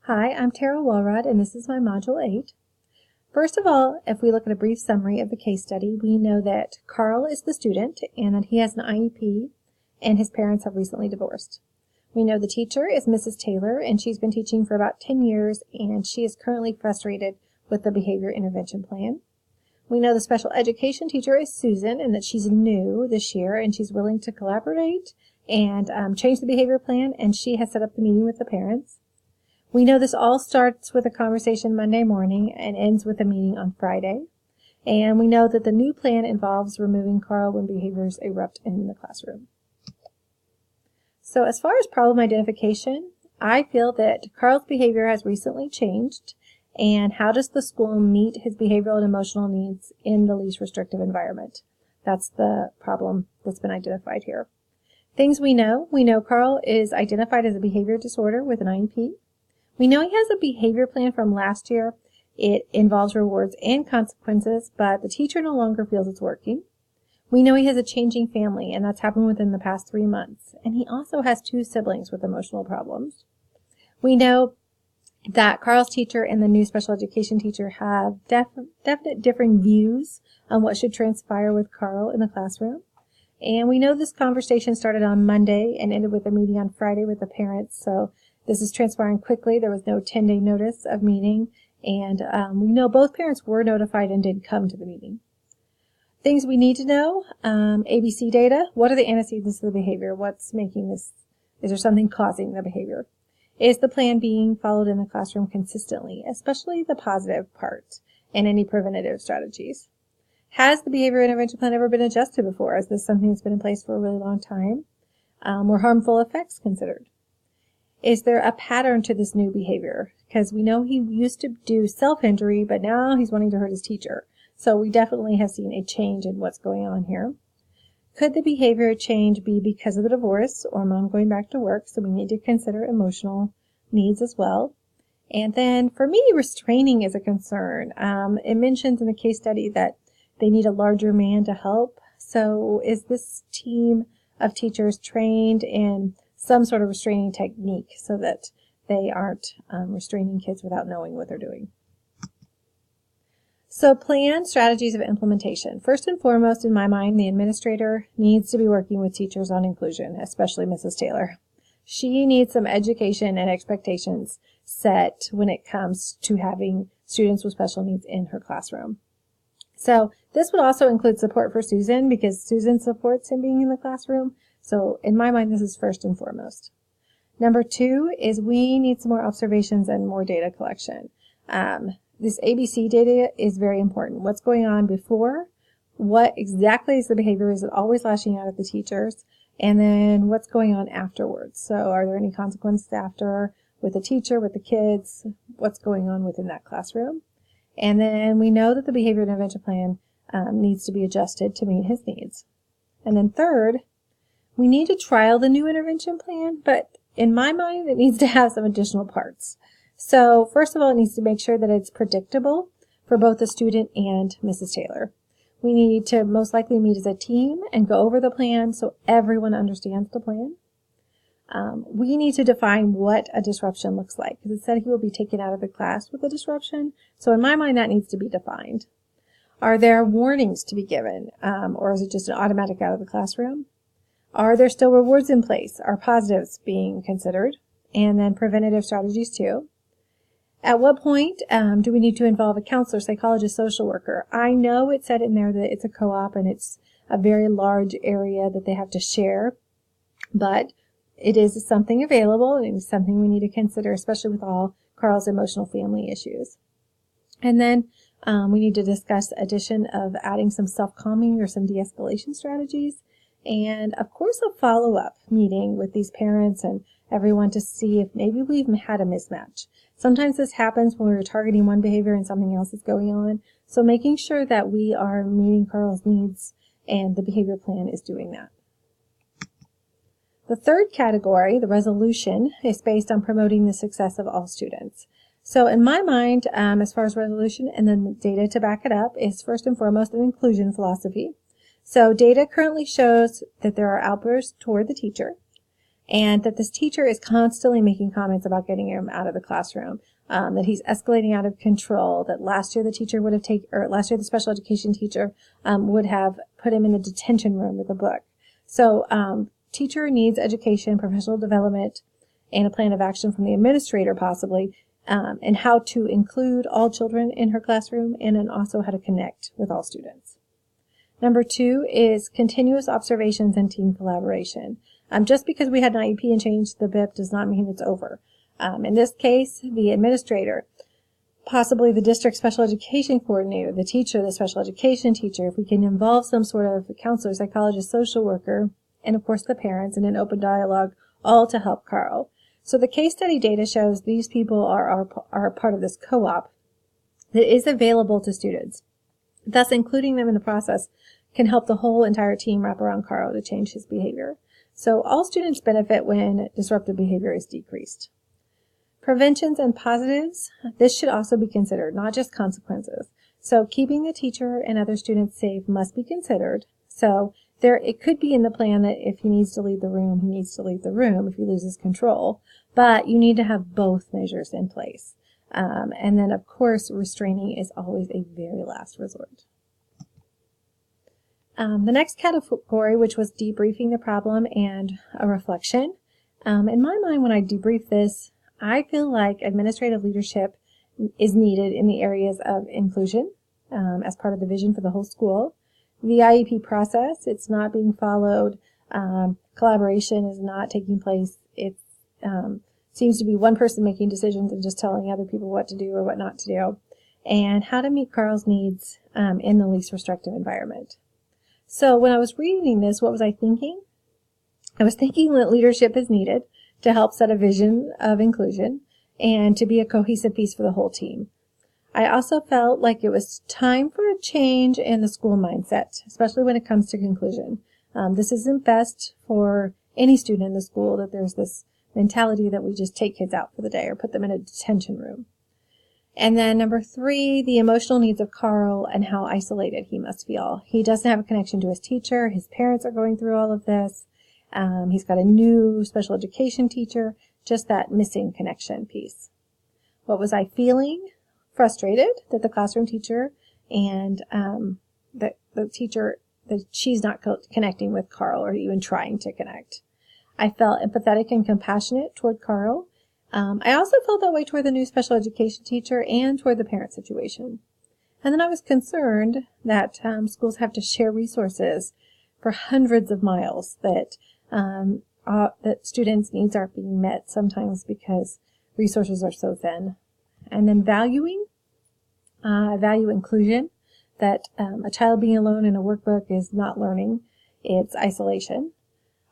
Hi, I'm Tara Walrod, and this is my Module 8. First of all, if we look at a brief summary of the case study, we know that Carl is the student and that he has an IEP, and his parents have recently divorced. We know the teacher is Mrs. Taylor, and she's been teaching for about 10 years, and she is currently frustrated with the behavior intervention plan. We know the special education teacher is Susan, and that she's new this year, and she's willing to collaborate and change the behavior plan, and she has set up the meeting with the parents. We know this all starts with a conversation Monday morning and ends with a meeting on Friday. And we know that the new plan involves removing Carl when behaviors erupt in the classroom. So as far as problem identification, I feel that Carl's behavior has recently changed. And how does the school meet his behavioral and emotional needs in the least restrictive environment? That's the problem that's been identified here. Things we know Carl is identified as a behavior disorder with an IEP. We know he has a behavior plan from last year. It involves rewards and consequences, but the teacher no longer feels it's working. We know he has a changing family, and that's happened within the past 3 months. And he also has 2 siblings with emotional problems. We know that Carl's teacher and the new special education teacher have definite differing views on what should transpire with Carl in the classroom. And we know this conversation started on Monday and ended with a meeting on Friday with the parents, so this is transpiring quickly. There was no 10-day notice of meeting, and we know both parents were notified and did come to the meeting. Things we need to know, ABC data. What are the antecedents of the behavior? What's making this? Is there something causing the behavior? Is the plan being followed in the classroom consistently, especially the positive part, and any preventative strategies? Has the behavior intervention plan ever been adjusted before? Is this something that's been in place for a really long time? Were harmful effects considered? Is there a pattern to this new behavior? Because we know he used to do self-injury, but now he's wanting to hurt his teacher. So we definitely have seen a change in what's going on here. Could the behavior change be because of the divorce or mom going back to work? So we need to consider emotional needs as well. And then for me, restraining is a concern. It mentions in the case study that they need a larger man to help. So is this team of teachers trained in some sort of restraining technique so that they aren't restraining kids without knowing what they're doing? So plan strategies of implementation. First and foremost, in my mind, the administrator needs to be working with teachers on inclusion, especially Mrs. Taylor. She needs some education and expectations set when it comes to having students with special needs in her classroom. So this would also include support for Susan, because Susan supports him being in the classroom. So in my mind, this is first and foremost. Number 2 is we need some more observations and more data collection. This ABC data is very important. What's going on before? What exactly is the behavior? Is it always lashing out at the teachers? And then what's going on afterwards? So are there any consequences after with the teacher, with the kids? What's going on within that classroom? And then we know that the behavior intervention plan needs to be adjusted to meet his needs. And then third, we need to trial the new intervention plan, but in my mind, it needs to have some additional parts. So first of all, it needs to make sure that it's predictable for both the student and Mrs. Taylor. We need to most likely meet as a team and go over the plan so everyone understands the plan. We need to define what a disruption looks like, because it said he will be taken out of the class with a disruption. So in my mind, that needs to be defined. Are there warnings to be given, or is it just an automatic out of the classroom? Are there still rewards in place? Are positives being considered? And then preventative strategies too. At what point do we need to involve a counselor, psychologist, social worker? I know it said in there that it's a co-op and it's a very large area that they have to share, but it is something available and it's something we need to consider, especially with all Carl's emotional family issues. And then we need to discuss the addition of adding some self-calming or some de-escalation strategies. And of course, a follow-up meeting with these parents and everyone to see if maybe we've had a mismatch. Sometimes this happens when we're targeting one behavior and something else is going on. So making sure that we are meeting Carl's needs and the behavior plan is doing that. The third category, the resolution, is based on promoting the success of all students. So in my mind, as far as resolution and then the data to back it up, is first and foremost an inclusion philosophy. So data currently shows that there are outbursts toward the teacher. and that this teacher is constantly making comments about getting him out of the classroom, that he's escalating out of control, that last year the special education teacher would have put him in the detention room with a book. So teacher needs education, professional development, and a plan of action from the administrator possibly, and how to include all children in her classroom, and then also how to connect with all students. Number 2 is continuous observations and team collaboration. Just because we had an IEP and changed the BIP does not mean it's over. In this case, the administrator, possibly the district special education coordinator, the teacher, the special education teacher, if we can involve some sort of counselor, psychologist, social worker, and of course the parents in an open dialogue, all to help Carl. So the case study data shows these people are part of this co-op that is available to students. Thus, including them in the process can help the whole entire team wrap around Carl to change his behavior. So all students benefit when disruptive behavior is decreased. Preventions and positives, this should also be considered, not just consequences. So keeping the teacher and other students safe must be considered. So it could be in the plan that if he needs to leave the room, he needs to leave the room if he loses control. But you need to have both measures in place. And then, of course, restraining is always a very last resort. The next category, which was debriefing the problem and a reflection. In my mind, when I debrief this, I feel like administrative leadership is needed in the areas of inclusion as part of the vision for the whole school. The IEP process, it's not being followed. Collaboration is not taking place. It seems to be one person making decisions and just telling other people what to do or what not to do. And how to meet Carl's needs in the least restrictive environment. So when I was reading this, what was I thinking? I was thinking that leadership is needed to help set a vision of inclusion and to be a cohesive piece for the whole team. I also felt like it was time for a change in the school mindset, especially when it comes to inclusion. This isn't best for any student in the school, that there's this mentality that we just take kids out for the day or put them in a detention room. And then number 3, the emotional needs of Carl and how isolated he must feel. He doesn't have a connection to his teacher. His parents are going through all of this. He's got a new special education teacher, just that missing connection piece. What was I feeling? Frustrated that the classroom teacher and that she's not connecting with Carl or even trying to connect. I felt empathetic and compassionate toward Carl. I also felt that way toward the new special education teacher and toward the parent situation. And then I was concerned that schools have to share resources for hundreds of miles, that students' needs aren't being met sometimes because resources are so thin. And then I value inclusion, that a child being alone in a workbook is not learning, it's isolation.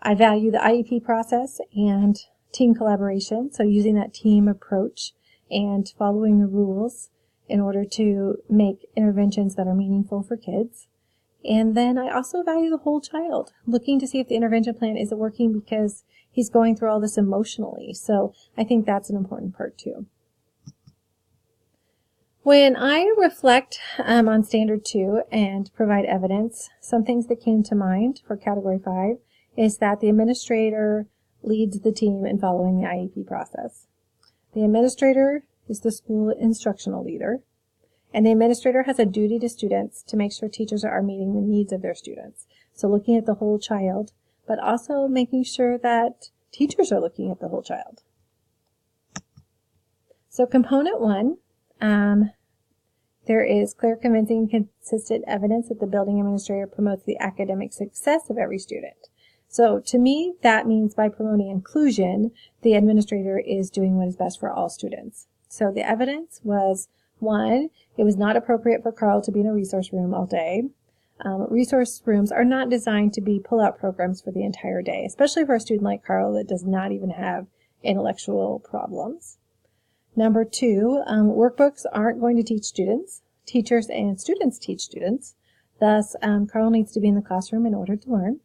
I value the IEP process and team collaboration, so using that team approach and following the rules in order to make interventions that are meaningful for kids. And then I also value the whole child, looking to see if the intervention plan isn't working because he's going through all this emotionally. So I think that's an important part too. When I reflect on Standard 2 and provide evidence, some things that came to mind for Category 5 is that the administrator leads the team in following the IEP process. The administrator is the school instructional leader, and the administrator has a duty to students to make sure teachers are meeting the needs of their students. So looking at the whole child, but also making sure that teachers are looking at the whole child. So component 1, there is clear, convincing, consistent evidence that the building administrator promotes the academic success of every student. So to me, that means by promoting inclusion, the administrator is doing what is best for all students. So the evidence was, 1, it was not appropriate for Carl to be in a resource room all day. Resource rooms are not designed to be pull-out programs for the entire day, especially for a student like Carl that does not even have intellectual problems. Number 2, workbooks aren't going to teach students. Teachers and students teach students. Thus, Carl needs to be in the classroom in order to learn.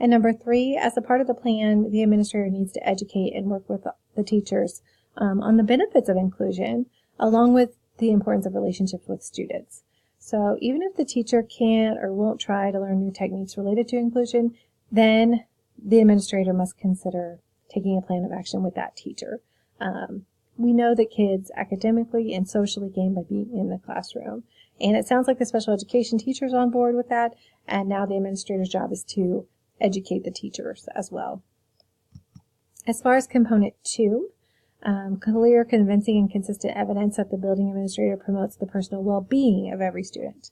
And number 3, as a part of the plan, the administrator needs to educate and work with the teachers on the benefits of inclusion, along with the importance of relationships with students. So even if the teacher can't or won't try to learn new techniques related to inclusion, then the administrator must consider taking a plan of action with that teacher. We know that kids academically and socially gain by being in the classroom. And it sounds like the special education teacher's on board with that, and now the administrator's job is to educate the teachers as well. As far as component 2, clear, convincing, and consistent evidence that the building administrator promotes the personal well-being of every student.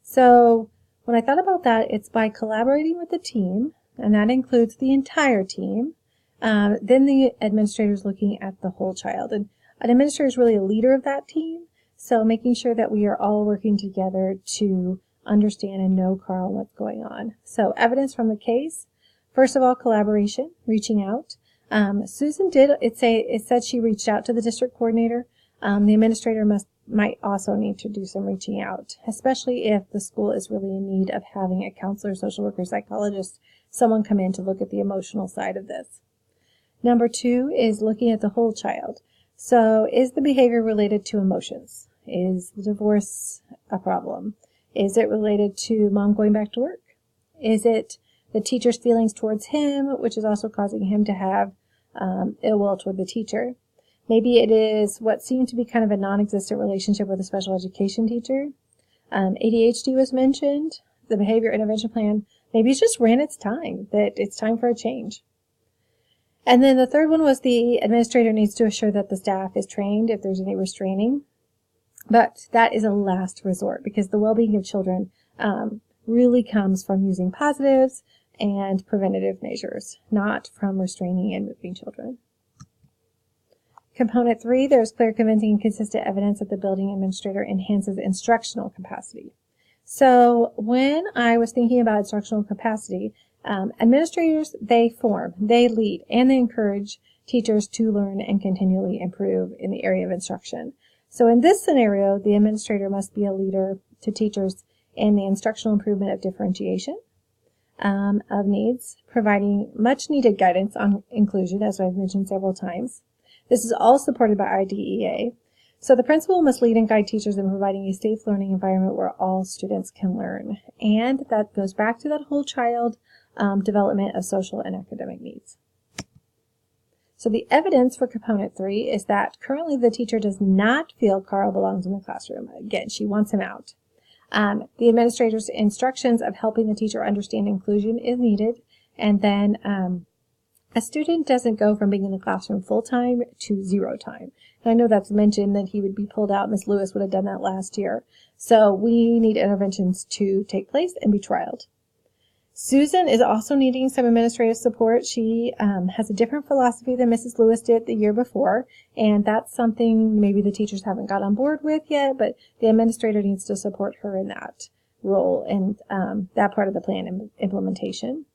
So when I thought about that, it's by collaborating with the team, and that includes the entire team. Then the administrator is looking at the whole child, and an administrator is really a leader of that team. So making sure that we are all working together to understand and know Carl and what's going on. So evidence from the case. First of all, collaboration, reaching out. Susan it said she reached out to the district coordinator. The administrator might also need to do some reaching out, especially if the school is really in need of having a counselor, social worker, psychologist, someone come in to look at the emotional side of this. Number 2 is looking at the whole child. So is the behavior related to emotions? Is the divorce a problem? Is it related to mom going back to work? Is it the teacher's feelings towards him, which is also causing him to have ill will toward the teacher? Maybe it is what seemed to be kind of a non-existent relationship with a special education teacher. ADHD was mentioned. The behavior intervention plan, maybe it's just ran its time, that it's time for a change. And then the third one was the administrator needs to assure that the staff is trained if there's any restraining. But that is a last resort because the well-being of children really comes from using positives and preventative measures, not from restraining and moving children. Component 3, there's clear, convincing, and consistent evidence that the building administrator enhances instructional capacity. So when I was thinking about instructional capacity, administrators, they form, they lead, and they encourage teachers to learn and continually improve in the area of instruction. So in this scenario, the administrator must be a leader to teachers in the instructional improvement of differentiation of needs, providing much needed guidance on inclusion, as I've mentioned several times. This is all supported by IDEA. So the principal must lead and guide teachers in providing a safe learning environment where all students can learn. And that goes back to that whole child development of social and academic needs. So the evidence for component 3 is that currently the teacher does not feel Carl belongs in the classroom. Again, she wants him out. The administrator's instructions of helping the teacher understand inclusion is needed. And then a student doesn't go from being in the classroom full-time to 0 time. And I know that's mentioned that he would be pulled out. Miss Lewis would have done that last year. So we need interventions to take place and be trialed. Susan is also needing some administrative support. She has a different philosophy than Mrs. Lewis did the year before, and that's something maybe the teachers haven't got on board with yet, but the administrator needs to support her in that role and that part of the plan implementation.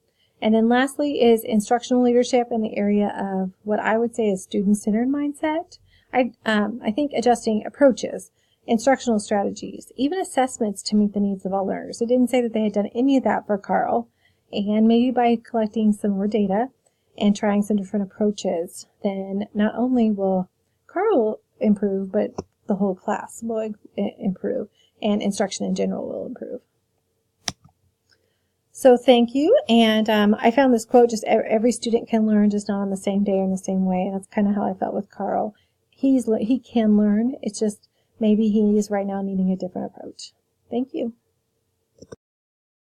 And then lastly is instructional leadership in the area of what I would say is student-centered mindset. I think adjusting approaches, instructional strategies, even assessments to meet the needs of all learners. It didn't say that they had done any of that for Carl. And maybe by collecting some more data and trying some different approaches, then not only will Carl improve, but the whole class will improve, and instruction in general will improve. So thank you, and I found this quote, just every student can learn, just not on the same day or in the same way, and that's kind of how I felt with Carl. He can learn, it's just maybe he is right now needing a different approach. Thank you.